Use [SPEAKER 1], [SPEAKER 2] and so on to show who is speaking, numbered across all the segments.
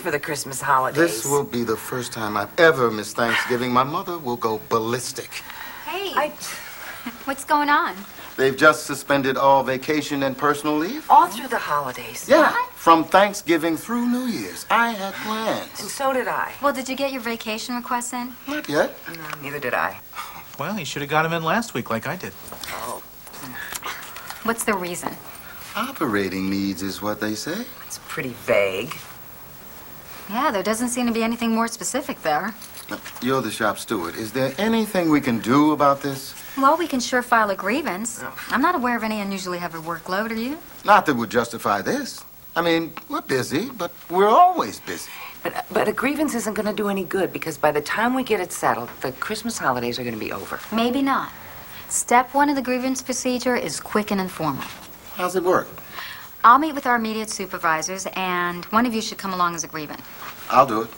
[SPEAKER 1] plans for the Christmas holidays.
[SPEAKER 2] This will be the first time I've ever missed Thanksgiving. My mother will go ballistic.
[SPEAKER 3] Hey, what's going on?
[SPEAKER 2] They've just suspended all vacation and personal leave.
[SPEAKER 1] All through the holidays.
[SPEAKER 2] Yeah, from Thanksgiving through New Year's. I had
[SPEAKER 1] And
[SPEAKER 2] plans.
[SPEAKER 1] so did I.
[SPEAKER 3] Well, did you get your vacation requests in?
[SPEAKER 2] Not yet.
[SPEAKER 1] No, neither did I.
[SPEAKER 4] Well, you should have got him in last week like I did.
[SPEAKER 1] Oh,
[SPEAKER 3] What's the reason?
[SPEAKER 2] Operating needs is what they say.
[SPEAKER 1] it's pretty vague.
[SPEAKER 3] Yeah, there doesn't seem to be anything more specific there.
[SPEAKER 2] You're the shop steward. Is there anything we can do about this?
[SPEAKER 3] Well, we can sure file a grievance. I'm not aware of any unusually heavy workload, are you?
[SPEAKER 2] Not that would justify this. I mean, we're busy, but we're always busy.
[SPEAKER 1] But a grievance isn't going to do any good because by the time we get it settled, the Christmas holidays are going to be over.
[SPEAKER 3] Maybe not. Step 1 of the grievance procedure is quick and informal.
[SPEAKER 2] How's it work?
[SPEAKER 3] I'll meet with our immediate supervisors, and one of you should come along as a grievant.
[SPEAKER 2] I'll do it.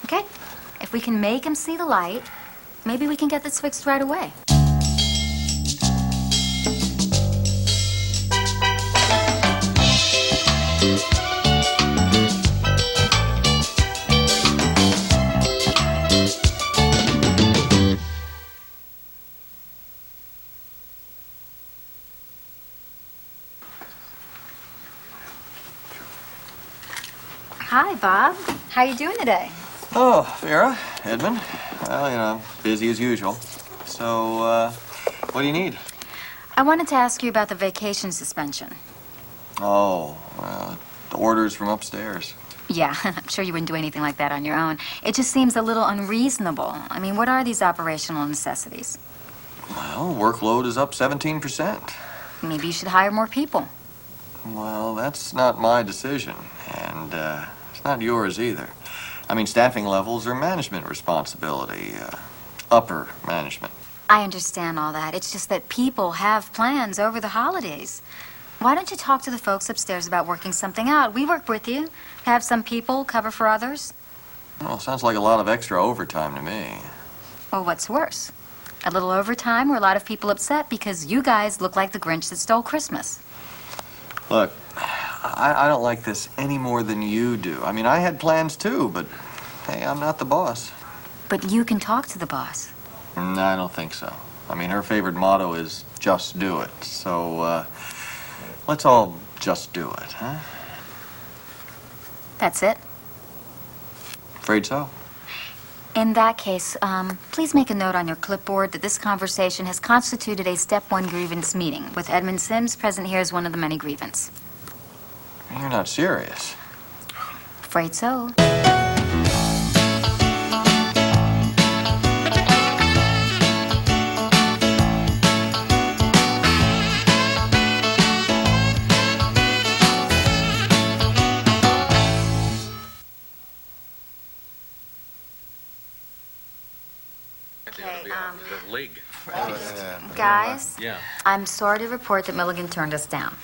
[SPEAKER 3] Okay? If we can make him see the light, maybe we can get this fixed right away. Hi, Bob. How you doing today?
[SPEAKER 5] Oh, Vera, Edmund. Well, busy as usual. So, what do you need?
[SPEAKER 3] I wanted to ask you about the vacation suspension.
[SPEAKER 5] Oh, well, the orders from upstairs.
[SPEAKER 3] Yeah, I'm sure you wouldn't do anything like that on your own. It just seems a little unreasonable. I mean, what are these operational necessities?
[SPEAKER 5] Well, workload is up 17%.
[SPEAKER 3] Maybe you should hire more people.
[SPEAKER 5] Well, that's not my decision, and it's not yours either. I mean, staffing levels are management responsibility, upper management.
[SPEAKER 3] I understand all that. It's just that people have plans over the holidays. Why don't you talk to the folks upstairs about working something out? We work with you. Have some people cover for others.
[SPEAKER 5] Well, sounds like a lot of extra overtime to me.
[SPEAKER 3] Well, what's worse? A little overtime or a lot of people upset because you guys look like the Grinch that stole Christmas.
[SPEAKER 5] Look, I don't like this any more than you do. I mean, I had plans too, but hey, I'm not the boss.
[SPEAKER 3] But you can talk to the boss.
[SPEAKER 5] No, I don't think so. I mean, her favorite motto is just do it. So, let's all just do it, huh?
[SPEAKER 3] That's it.
[SPEAKER 5] Afraid so.
[SPEAKER 3] In that case, please make a note on your clipboard that this conversation has constituted a Step 1 grievance meeting, with Edmund Sims present here as one of the many grievants.
[SPEAKER 5] You're not serious.
[SPEAKER 3] Afraid so.
[SPEAKER 4] The league.
[SPEAKER 3] Guys,
[SPEAKER 4] Yeah.
[SPEAKER 3] I'm sorry to report that Milligan turned us down.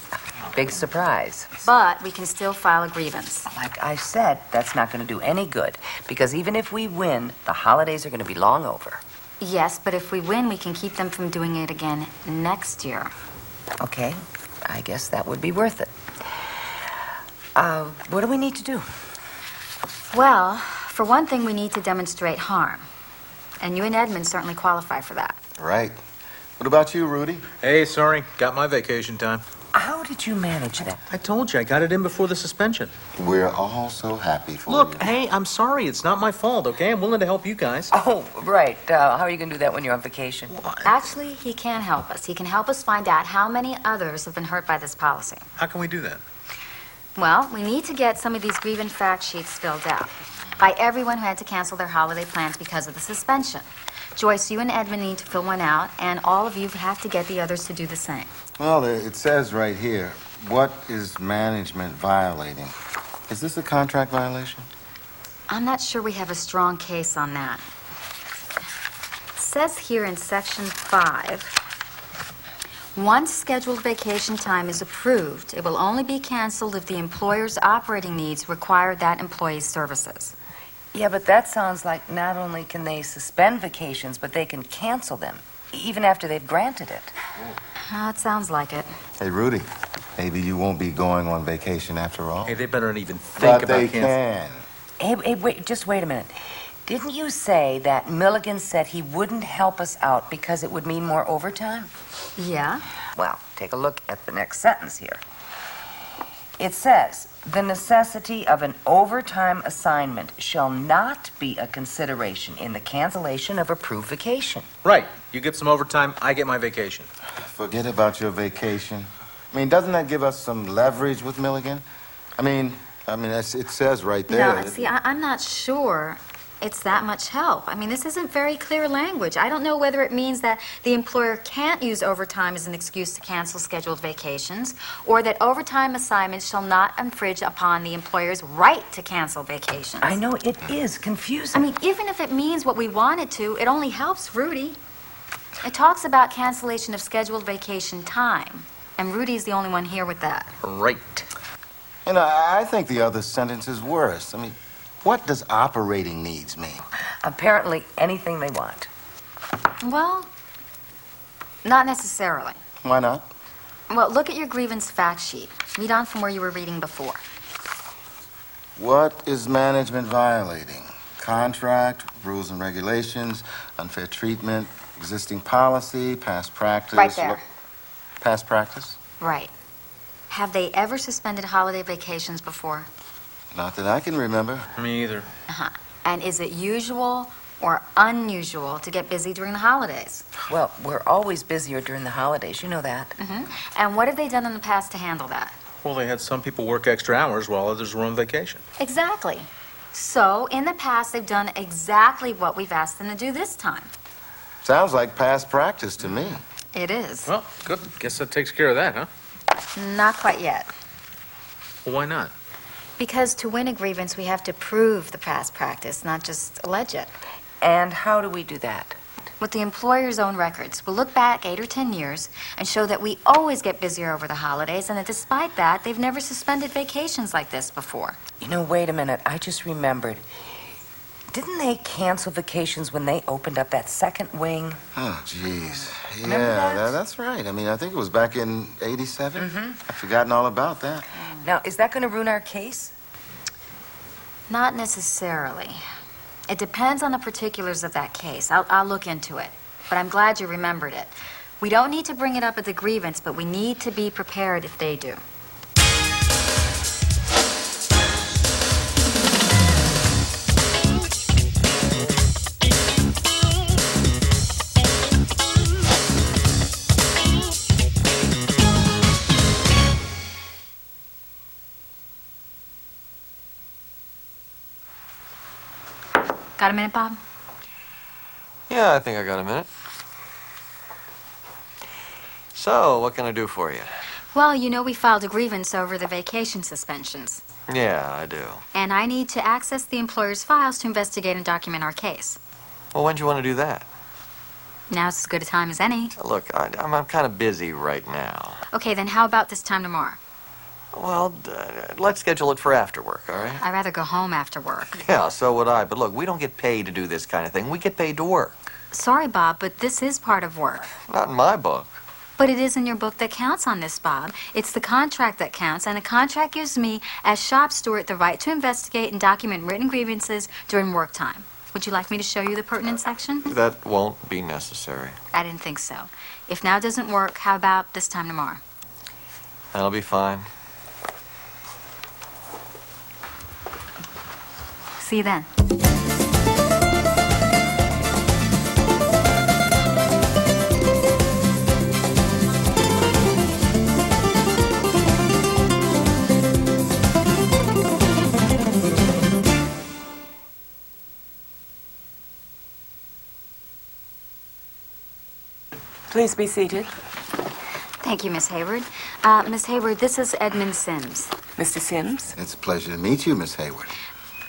[SPEAKER 1] Big surprise.
[SPEAKER 3] But we can still file a grievance.
[SPEAKER 1] Like I said, that's not going to do any good because even if we win, the holidays are going to be long over.
[SPEAKER 3] Yes, but if we win, we can keep them from doing it again next year.
[SPEAKER 1] Okay, I guess that would be worth it. What do we need to do?
[SPEAKER 3] Well, for one thing, we need to demonstrate harm. And you and Edmund certainly qualify for that.
[SPEAKER 2] Right. What about you, Rudy?
[SPEAKER 4] Hey, sorry. Got my vacation time.
[SPEAKER 1] How did you manage that?
[SPEAKER 4] I told you, I got it in before the suspension.
[SPEAKER 2] We're all so happy for you.
[SPEAKER 4] Look, hey, I'm sorry. It's not my fault, okay? I'm willing to help you guys.
[SPEAKER 1] Oh, right. How are you going to do that when you're on vacation?
[SPEAKER 3] Actually, he can help us. He can help us find out how many others have been hurt by this policy.
[SPEAKER 4] How can we do that?
[SPEAKER 3] Well, we need to get some of these grievance fact sheets filled out by everyone who had to cancel their holiday plans because of the suspension. Joyce, you and Edmund need to fill one out, and all of you have to get the others to do the same.
[SPEAKER 2] Well, it says right here, what is management violating? Is this a contract violation?
[SPEAKER 3] I'm not sure we have a strong case on that. It says here in Section 5, once scheduled vacation time is approved, it will only be canceled if the employer's operating needs require that employee's services.
[SPEAKER 1] Yeah, but that sounds like not only can they suspend vacations, but they can cancel them, even after they've granted it.
[SPEAKER 3] It sounds like it.
[SPEAKER 2] Hey, Rudy, Maybe you won't be going on vacation after all.
[SPEAKER 4] Hey, they better not even think
[SPEAKER 2] But
[SPEAKER 4] about
[SPEAKER 2] they
[SPEAKER 4] canceling.
[SPEAKER 2] can.
[SPEAKER 1] Hey, wait, just wait a minute. Didn't you say that Milligan said he wouldn't help us out because it would mean more overtime?
[SPEAKER 3] Yeah?
[SPEAKER 1] Well, take a look at the next sentence here. It says, "The necessity of an overtime assignment shall not be a consideration in the cancellation of approved vacation."
[SPEAKER 4] Right. You get some overtime, I get my vacation.
[SPEAKER 2] Forget about your vacation. I mean, doesn't that give us some leverage with Milligan? I mean, it says right there.
[SPEAKER 3] No, see, I'm not sure it's that much help. I mean, this isn't very clear language. I don't know whether it means that the employer can't use overtime as an excuse to cancel scheduled vacations, or that overtime assignments shall not infringe upon the employer's right to cancel vacations.
[SPEAKER 1] I know it is
[SPEAKER 3] I
[SPEAKER 1] confusing.
[SPEAKER 3] mean, even if it means what we want it to, it only helps Rudy. It talks about cancellation of scheduled vacation time, and Rudy's the only one here with that.
[SPEAKER 4] Right.
[SPEAKER 2] You know, I think the other sentence is worse. I mean, what does operating needs mean?
[SPEAKER 1] Apparently, anything they want.
[SPEAKER 3] Well, not necessarily.
[SPEAKER 2] Why not?
[SPEAKER 3] Well, look at your grievance fact sheet. Read on from where you were reading before.
[SPEAKER 2] What is management violating? Contract, rules and regulations, unfair treatment, existing policy, past practice.
[SPEAKER 3] Right there.
[SPEAKER 2] Past practice?
[SPEAKER 3] Right. Have they ever suspended holiday vacations before?
[SPEAKER 2] Not that I can remember.
[SPEAKER 4] Me either.
[SPEAKER 3] Uh-huh. And is it usual or unusual to get busy during the holidays?
[SPEAKER 1] Well, we're always busier during the holidays. You know that.
[SPEAKER 3] And what have they done in the past to handle that?
[SPEAKER 4] Well, they had some people work extra hours while others were on vacation.
[SPEAKER 3] Exactly. So, in the past, they've done exactly what we've asked them to do this time.
[SPEAKER 2] Sounds like past practice to me.
[SPEAKER 3] It is.
[SPEAKER 4] Well, good. Guess that takes care of that, huh?
[SPEAKER 3] Not quite yet.
[SPEAKER 4] Well, why not?
[SPEAKER 3] Because to win a grievance, we have to prove the past practice, not just allege it.
[SPEAKER 1] And how do we do that?
[SPEAKER 3] With the employer's own records, we'll look back 8 or 10 years and show that we always get busier over the holidays, and that despite that, they've never suspended vacations like this before.
[SPEAKER 1] You know, wait a minute. I just remembered. Didn't they cancel vacations when they opened up that second wing?
[SPEAKER 2] Oh, jeez.
[SPEAKER 1] Remember
[SPEAKER 2] Yeah,
[SPEAKER 1] that?
[SPEAKER 2] that's right. I mean, I think it was back in '87.
[SPEAKER 1] Mm-hmm.
[SPEAKER 2] I've forgotten all about that.
[SPEAKER 1] Now, is that going to ruin our case?
[SPEAKER 3] Not necessarily. It depends on the particulars of that case. I'll look into it. But I'm glad you remembered it. We don't need to bring it up at the grievance, but we need to be prepared if they do. Got a minute, Bob?
[SPEAKER 5] Yeah, I think I got a minute. So, what can I do for you?
[SPEAKER 3] Well, you know we filed a grievance over the vacation suspensions.
[SPEAKER 5] Yeah, I do.
[SPEAKER 3] And I need to access the employer's files to investigate and document our case.
[SPEAKER 5] Well, when do you want to do that?
[SPEAKER 3] Now's as good a time as any.
[SPEAKER 5] Look, I'm kind of busy right now.
[SPEAKER 3] Okay, then how about this time tomorrow?
[SPEAKER 5] Well, let's schedule it for after work, all right?
[SPEAKER 3] I'd rather go home after work.
[SPEAKER 5] Yeah, so would I. But look, we don't get paid to do this kind of thing. We get paid to work.
[SPEAKER 3] Sorry, Bob, but this is part of work.
[SPEAKER 5] Not in my book.
[SPEAKER 3] But it is in your book that counts on this, Bob. It's the contract that counts, and a contract gives me, as shop steward, the right to investigate and document written grievances during work time. Would you like me to show you the pertinent section?
[SPEAKER 5] That won't be necessary.
[SPEAKER 3] I didn't think so. If now doesn't work, how about this time tomorrow?
[SPEAKER 5] That'll be fine.
[SPEAKER 3] See you then.
[SPEAKER 1] Please be seated.
[SPEAKER 3] Thank you, Miss Hayward. Miss Hayward, this is Edmund Sims.
[SPEAKER 1] Mr. Sims?
[SPEAKER 2] It's a pleasure to meet you, Miss Hayward.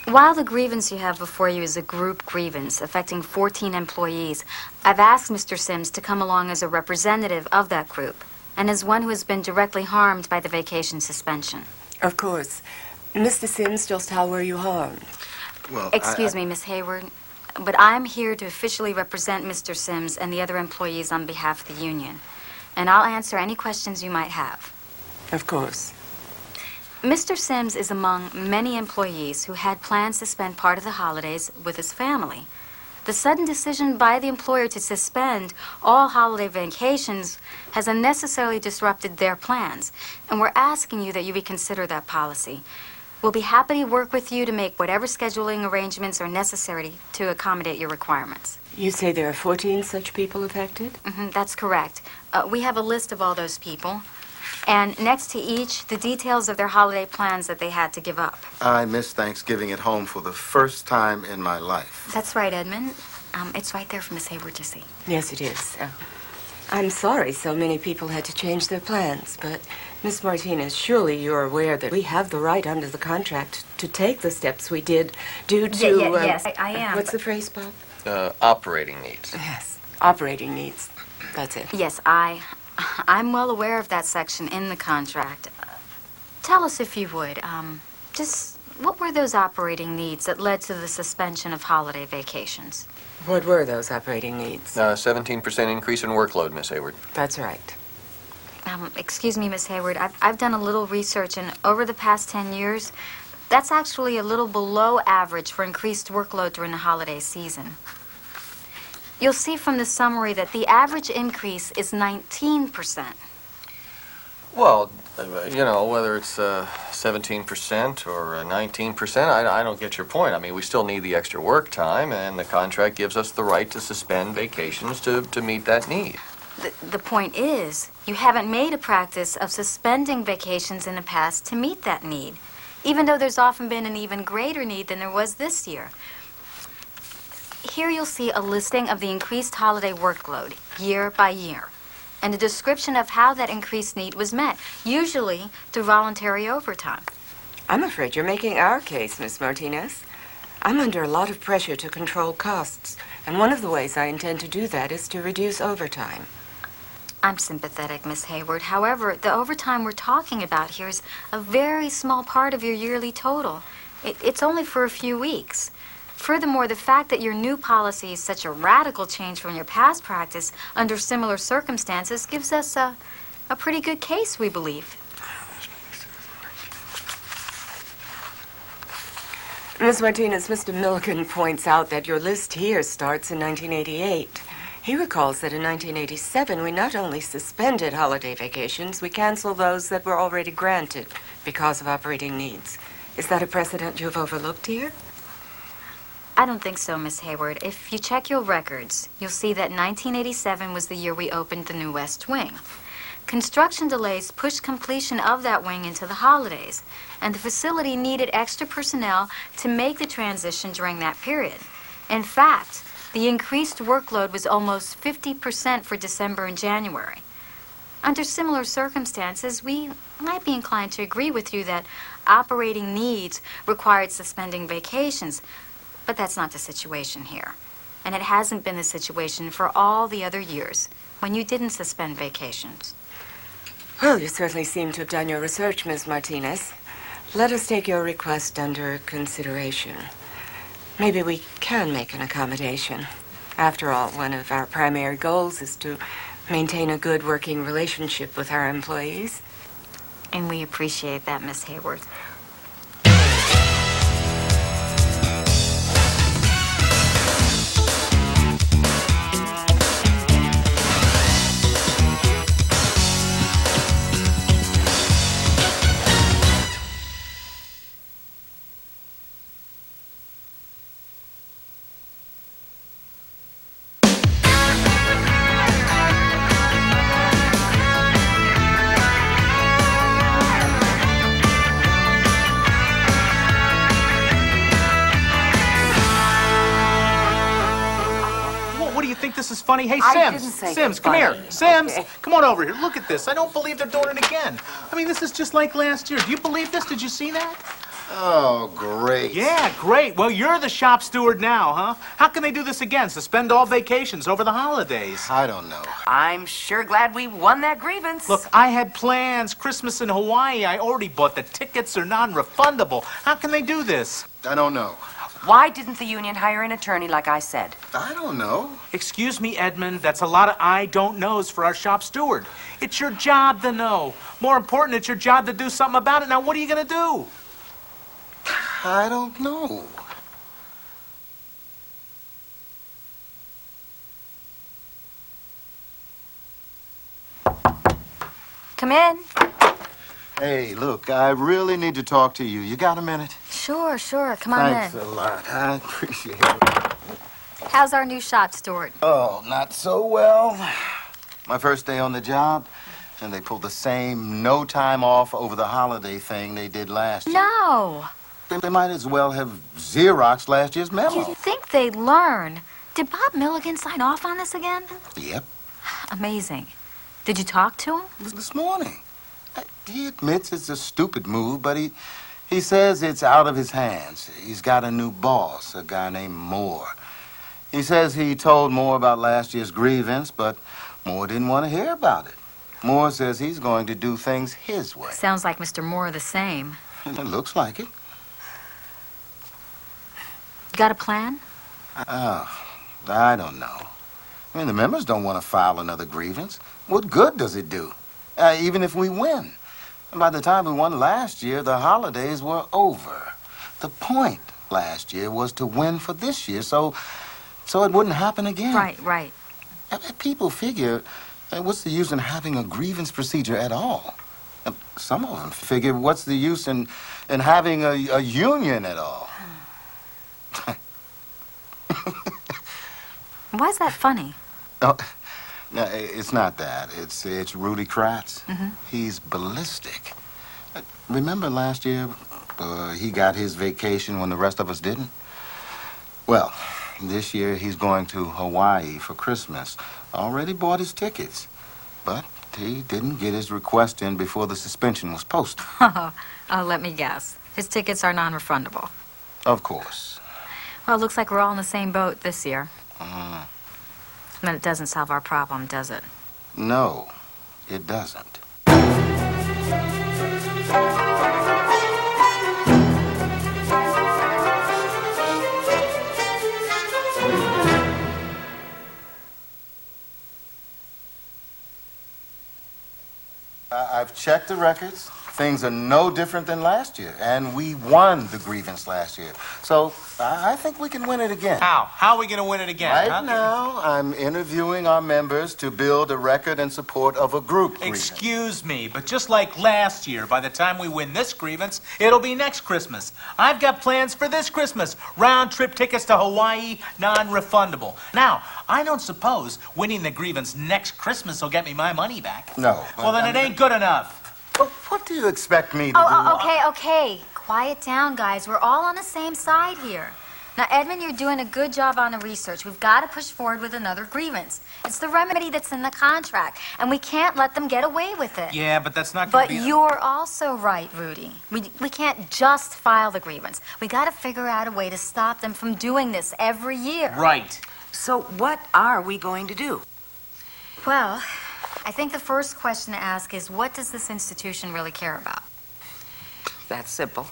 [SPEAKER 3] While the grievance you have before you is a group grievance affecting 14 employees, I've asked Mr. Sims to come along as a representative of that group and as one who has been directly harmed by the vacation suspension.
[SPEAKER 6] Of course. Mr. Sims, just how were you harmed?
[SPEAKER 2] Well,
[SPEAKER 3] Excuse me, Miss Hayward, but I'm here to officially represent Mr. Sims and the other employees on behalf of the union, and I'll answer any questions you might have.
[SPEAKER 6] Of course.
[SPEAKER 3] Mr. Sims is among many employees who had plans to spend part of the holidays with his family. The sudden decision by the employer to suspend all holiday vacations has unnecessarily disrupted their plans, and we're asking you that you reconsider that policy. We'll be happy to work with you to make whatever scheduling arrangements are necessary to accommodate your requirements.
[SPEAKER 6] You say there are 14 such people affected?
[SPEAKER 3] That's correct. We have a list of all those people, and next to each, the details of their holiday plans that they had to give up.
[SPEAKER 2] I missed Thanksgiving at home for the first time in my life.
[SPEAKER 3] That's right, Edmund. It's right there for Miss Hayward to see.
[SPEAKER 6] Yes, it is. I'm sorry so many people had to change their plans, but Miss Martinez, surely you're aware that we have the right under the contract to take the steps we did due to...
[SPEAKER 3] Yes, I am.
[SPEAKER 6] What's the phrase, Bob?
[SPEAKER 5] Operating needs.
[SPEAKER 6] Yes, operating needs. That's it.
[SPEAKER 3] Yes, I'm well aware of that section in the contract. Tell us, if you would, just what were those operating needs that led to the suspension of holiday vacations?
[SPEAKER 6] What were those operating needs?
[SPEAKER 5] 17% increase in workload, Miss Hayward.
[SPEAKER 6] That's right.
[SPEAKER 3] Excuse me, Miss Hayward, I've done a little research, and over the past 10 years, that's actually a little below average for increased workload during the holiday season. You'll see from the summary that the average increase is 19%.
[SPEAKER 5] Well, whether it's 17% or 19%, I don't get your point. I mean, we still need the extra work time, and the contract gives us the right to suspend vacations to meet that need.
[SPEAKER 3] The point is, you haven't made a practice of suspending vacations in the past to meet that need, even though there's often been an even greater need than there was this year. Here you'll see a listing of the increased holiday workload, year by year, and a description of how that increased need was met, usually through voluntary overtime.
[SPEAKER 6] I'm afraid you're making our case, Miss Martinez. I'm under a lot of pressure to control costs, and one of the ways I intend to do that is to reduce overtime.
[SPEAKER 3] I'm sympathetic, Miss Hayward. However, the overtime we're talking about here is a very small part of your yearly total. It's only for a few weeks. Furthermore, the fact that your new policy is such a radical change from your past practice under similar circumstances gives us a pretty good case, we believe.
[SPEAKER 6] Miss Martinez, Mr. Milligan points out that your list here starts in 1988. He recalls that in 1987, we not only suspended holiday vacations, we canceled those that were already granted because of operating needs. Is that a precedent you've overlooked here?
[SPEAKER 3] I don't think so, Miss Hayward. If you check your records, you'll see that 1987 was the year we opened the new West Wing. Construction delays pushed completion of that wing into the holidays, and the facility needed extra personnel to make the transition during that period. In fact, the increased workload was almost 50% for December and January. Under similar circumstances, we might be inclined to agree with you that operating needs required suspending vacations, but that's not the situation here. And it hasn't been the situation for all the other years when you didn't suspend vacations.
[SPEAKER 6] Well, you certainly seem to have done your research, Ms. Martinez. Let us take your request under consideration. Maybe we can make an accommodation. After all, one of our primary goals is to maintain a good working relationship with our employees.
[SPEAKER 3] And we appreciate that, Miss Hayward.
[SPEAKER 4] This is funny. Hey,
[SPEAKER 6] I didn't
[SPEAKER 4] Sims.
[SPEAKER 6] think
[SPEAKER 4] Sims,
[SPEAKER 6] it
[SPEAKER 4] come
[SPEAKER 6] funny.
[SPEAKER 4] here. Sims,
[SPEAKER 6] Okay.
[SPEAKER 4] come on over here. Look at this. I don't believe they're doing it again. I mean, this is just like last year. Do you believe this? Did you see that?
[SPEAKER 2] Oh, great.
[SPEAKER 4] Yeah, great. Well, you're the shop steward now, huh? How can they do this again? Suspend all vacations over the holidays?
[SPEAKER 2] I don't know.
[SPEAKER 1] I'm sure glad we won that grievance.
[SPEAKER 4] Look, I had plans. Christmas in Hawaii. I already bought the tickets. They're non-refundable. How can they do this?
[SPEAKER 2] I don't know.
[SPEAKER 1] Why didn't the union hire an attorney like I said?
[SPEAKER 2] I don't know.
[SPEAKER 4] Excuse me, Edmund, that's a lot of I don't knows for our shop steward. It's your job to know. More important, it's your job to do something about it. Now, what are you going to do?
[SPEAKER 2] I don't know.
[SPEAKER 3] Come in.
[SPEAKER 2] Hey, look, I really need to talk to you. You got a minute?
[SPEAKER 3] Sure, sure. Come on
[SPEAKER 2] Thanks
[SPEAKER 3] in.
[SPEAKER 2] a lot. I appreciate it.
[SPEAKER 3] How's our new shop steward?
[SPEAKER 2] Oh, not so well. My first day on the job, and they pulled the same no time off over the holiday thing they did last year.
[SPEAKER 3] No.
[SPEAKER 2] They might as well have Xeroxed last year's memo.
[SPEAKER 3] You'd think they'd learn. Did Bob Milligan sign off on this again?
[SPEAKER 2] Yep,
[SPEAKER 3] Amazing. Did you talk to him?
[SPEAKER 2] this morning. He admits it's a stupid move, but he says it's out of his hands. He's got a new boss, a guy named Moore. He says he told Moore about last year's grievance, but Moore didn't want to hear about it. Moore says he's going to do things his way.
[SPEAKER 3] Sounds like Mr. Moore the same.
[SPEAKER 2] And it looks like it.
[SPEAKER 3] Got a plan?
[SPEAKER 2] Oh, I don't know. I mean, the members don't want to file another grievance. What good does it do? Even if we win. And by the time we won last year, the holidays were over. The point last year was to win for this year, so it wouldn't happen again.
[SPEAKER 3] Right.
[SPEAKER 2] People figure, what's the use in having a grievance procedure at all? Some of them figure, what's the use in having a union at all?
[SPEAKER 3] Why is that funny?
[SPEAKER 2] Oh, no, it's not that. It's Rudy Kratz.
[SPEAKER 3] Mm-hmm.
[SPEAKER 2] He's ballistic. Remember last year, he got his vacation when the rest of us didn't? Well, this year he's going to Hawaii for Christmas. Already bought his tickets. But he didn't get his request in before the suspension was posted.
[SPEAKER 3] Oh, let me guess. His tickets are non-refundable.
[SPEAKER 2] Of course.
[SPEAKER 3] Well, it looks like we're all in the same boat this year.
[SPEAKER 2] Uh,
[SPEAKER 3] But it doesn't solve our problem, does it?
[SPEAKER 2] no, it doesn't. I've checked the records. Things are no different than last year, and we won the grievance last year. So I think we can win it again.
[SPEAKER 4] How? How are we going to win it again?
[SPEAKER 2] Right
[SPEAKER 4] huh?
[SPEAKER 2] now, I'm interviewing our members to build a record in support of a group grievance.
[SPEAKER 4] Excuse me, but just like last year, by the time we win this grievance, it'll be next Christmas. I've got plans for this Christmas. Round-trip tickets to Hawaii, non-refundable. Now, I don't suppose winning the grievance next Christmas will get me my money back.
[SPEAKER 2] No.
[SPEAKER 4] Well, then it ain't good enough.
[SPEAKER 2] Well, what do you expect me to do?
[SPEAKER 3] Okay. Quiet down, guys. We're all on the same side here. Now, Edmund, you're doing a good job on the research. We've got to push forward with another grievance. It's the remedy that's in the contract, and we can't let them get away with it.
[SPEAKER 4] Yeah, but that's not going
[SPEAKER 3] But
[SPEAKER 4] to be...
[SPEAKER 3] you're also right, Rudy. We can't just file the grievance. We got to figure out a way to stop them from doing this every year.
[SPEAKER 4] Right.
[SPEAKER 1] So what are we going to do?
[SPEAKER 3] Well, I think the first question to ask is, what does this institution really care about?
[SPEAKER 1] That's simple.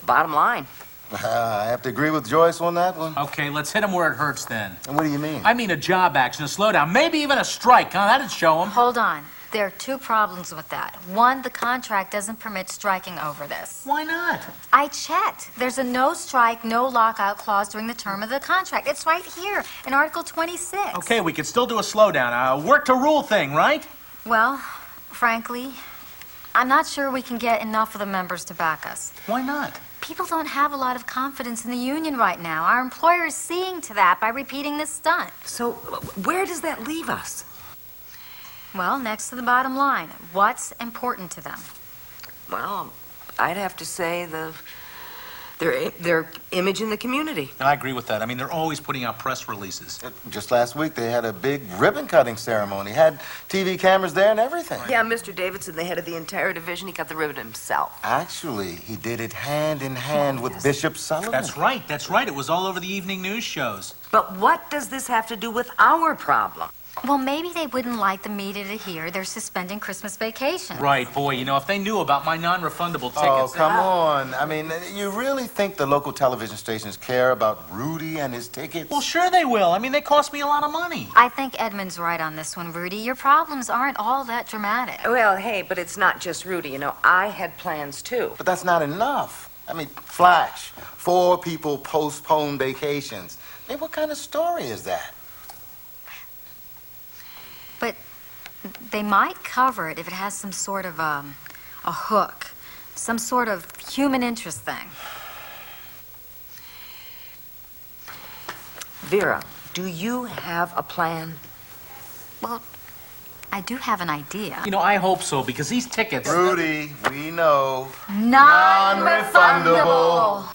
[SPEAKER 1] Bottom line.
[SPEAKER 2] I have to agree with Joyce on that one.
[SPEAKER 4] Okay, let's hit them where it hurts then.
[SPEAKER 2] And what do you mean?
[SPEAKER 4] I mean a job action, a slowdown, maybe even a strike, huh? That'd show them.
[SPEAKER 3] Hold on. There are two problems with that. One, the contract doesn't permit striking over this.
[SPEAKER 4] Why not?
[SPEAKER 3] I checked. There's a no strike, no lockout clause during the term of the contract. It's right here in Article 26.
[SPEAKER 4] Okay, we could still do a slowdown, a work-to-rule thing, right?
[SPEAKER 3] Well, frankly, I'm not sure we can get enough of the members to back us.
[SPEAKER 4] Why not?
[SPEAKER 3] People don't have a lot of confidence in the union right now. Our employer is seeing to that by repeating this stunt.
[SPEAKER 1] So where does that leave us?
[SPEAKER 3] Well, next to the bottom line, what's important to them?
[SPEAKER 1] Well, I'd have to say their image in the community.
[SPEAKER 4] I agree with that. I mean, they're always putting out press releases.
[SPEAKER 2] Just last week, they had a big ribbon-cutting ceremony. Had TV cameras there and everything.
[SPEAKER 1] Yeah, Mr. Davidson, the head of the entire division, he cut the ribbon himself.
[SPEAKER 2] Actually, he did it hand in hand with Bishop Sullivan.
[SPEAKER 4] That's right. It was all over the evening news shows.
[SPEAKER 1] But what does this have to do with our problem?
[SPEAKER 3] Well, maybe they wouldn't like the media to hear they're suspending Christmas vacation.
[SPEAKER 4] Right, boy, you know, if they knew about my non-refundable tickets...
[SPEAKER 2] Oh, come on. I mean, you really think the local television stations care about Rudy and his tickets?
[SPEAKER 4] Well, sure they will. I mean, they cost me a lot of money.
[SPEAKER 3] I think Edmund's right on this one, Rudy. Your problems aren't all that dramatic.
[SPEAKER 1] Well, hey, but it's not just Rudy. You know, I had plans too.
[SPEAKER 2] But that's not enough. I mean, Flash, 4 people postpone vacations. Hey, what kind of story is that?
[SPEAKER 3] But they might cover it if it has some sort of a hook, some sort of human interest thing.
[SPEAKER 1] Vera, do you have a plan?
[SPEAKER 3] Well, I do have an idea.
[SPEAKER 4] You know, I hope so, because these tickets...
[SPEAKER 2] Rudy, we know.
[SPEAKER 3] Non-refundable.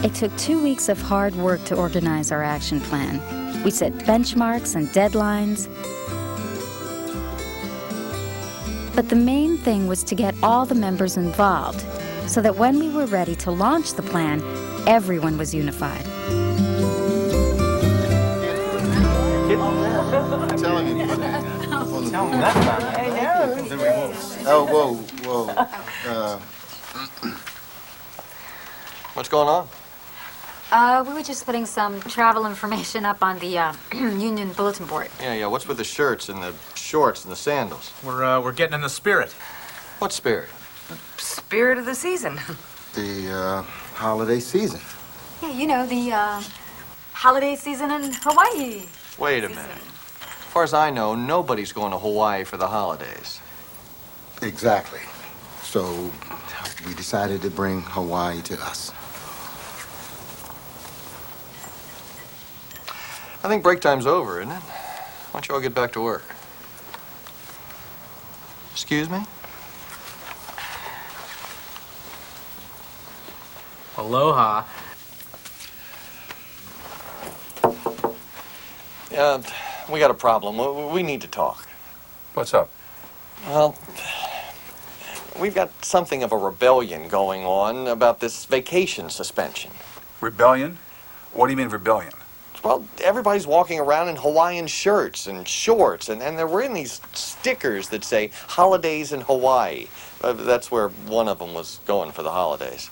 [SPEAKER 7] It took 2 weeks of hard work to organize our action plan. We set benchmarks and deadlines. But the main thing was to get all the members involved, so that when we were ready to launch the plan, everyone was unified.
[SPEAKER 2] Tell him you put it on the...
[SPEAKER 4] Tell me that about it.
[SPEAKER 2] Oh, whoa.
[SPEAKER 5] What's going on?
[SPEAKER 3] We were just putting some travel information up on the union bulletin board.
[SPEAKER 5] Yeah, what's with the shirts and the shorts and the sandals?
[SPEAKER 4] We're getting in the spirit.
[SPEAKER 5] What spirit?
[SPEAKER 1] Spirit of the season.
[SPEAKER 2] The holiday season.
[SPEAKER 3] Yeah, you know, the holiday season in Hawaii.
[SPEAKER 5] Wait a minute. As far as I know, nobody's going to Hawaii for the holidays.
[SPEAKER 2] Exactly. So we decided to bring Hawaii to us.
[SPEAKER 5] I think break time's over, isn't it? Why don't you all get back to work? Excuse me?
[SPEAKER 4] Aloha.
[SPEAKER 5] We got a problem. We need to talk.
[SPEAKER 8] What's up?
[SPEAKER 5] Well, we've got something of a rebellion going on about this vacation suspension.
[SPEAKER 8] Rebellion? What do you mean rebellion?
[SPEAKER 5] Well, everybody's walking around in Hawaiian shirts and shorts, and they're wearing these stickers that say holidays in Hawaii. That's where one of them was going for the holidays.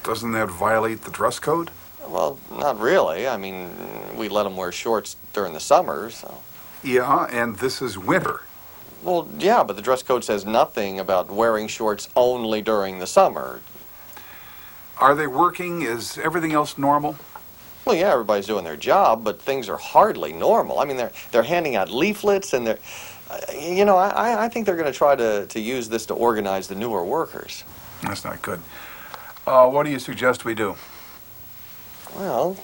[SPEAKER 8] Doesn't that violate the dress code?
[SPEAKER 5] Well, not really. I mean, we let them wear shorts during the summer, so...
[SPEAKER 8] Yeah, and this is winter.
[SPEAKER 5] Well, yeah, but the dress code says nothing about wearing shorts only during the summer.
[SPEAKER 8] Are they working? Is everything else normal?
[SPEAKER 5] Well, yeah, everybody's doing their job, but things are hardly normal. I mean, they're handing out leaflets, and they're... you know, I think they're going to try to use this to organize the newer workers.
[SPEAKER 8] That's not good. What do you suggest we do?
[SPEAKER 5] Well,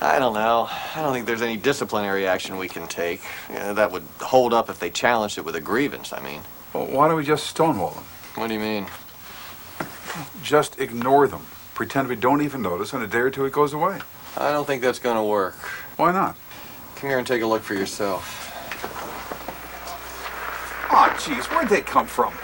[SPEAKER 5] I don't know. I don't think there's any disciplinary action we can take. That would hold up if they challenged it with a grievance, I mean.
[SPEAKER 8] Well, why don't we just stonewall them?
[SPEAKER 5] What do you mean? Just
[SPEAKER 8] Ignore them. Pretend we don't even notice, and a day or two it goes away.
[SPEAKER 5] I don't think that's going to work.
[SPEAKER 8] Why not?
[SPEAKER 5] Come here and take a look for yourself.
[SPEAKER 8] Oh, jeez, where'd they come from?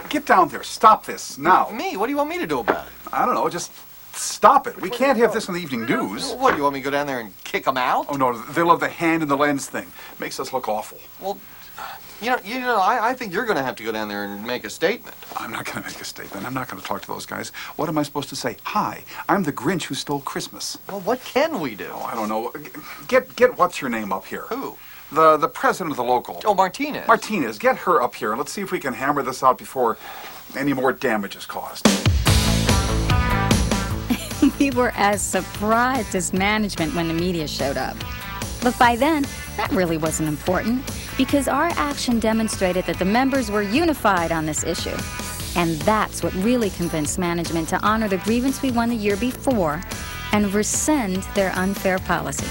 [SPEAKER 8] Get down there. Stop this, now.
[SPEAKER 5] Me? What do you want me to do about it?
[SPEAKER 8] I don't know, just stop it. We can't have this in the evening news.
[SPEAKER 5] What, do you want me to go down there and kick them out?
[SPEAKER 8] Oh, no, they love the hand in the lens thing. Makes us look awful.
[SPEAKER 5] Well, I think you're going to have to go down there and make a statement.
[SPEAKER 8] I'm not going to make a statement. I'm not going to talk to those guys. What am I supposed to say? Hi, I'm the Grinch who stole Christmas.
[SPEAKER 5] Well, what can we do?
[SPEAKER 8] Oh, I don't know. Get what's her name up here?
[SPEAKER 5] Who?
[SPEAKER 8] The president of the local.
[SPEAKER 5] Oh, Martinez.
[SPEAKER 8] Martinez, get her up here. Let's see if we can hammer this out before any more damage is caused.
[SPEAKER 7] We were as surprised as management when the media showed up. But by then, that really wasn't important, because our action demonstrated that the members were unified on this issue. And that's what really convinced management to honor the grievance we won the year before and rescind their unfair policy.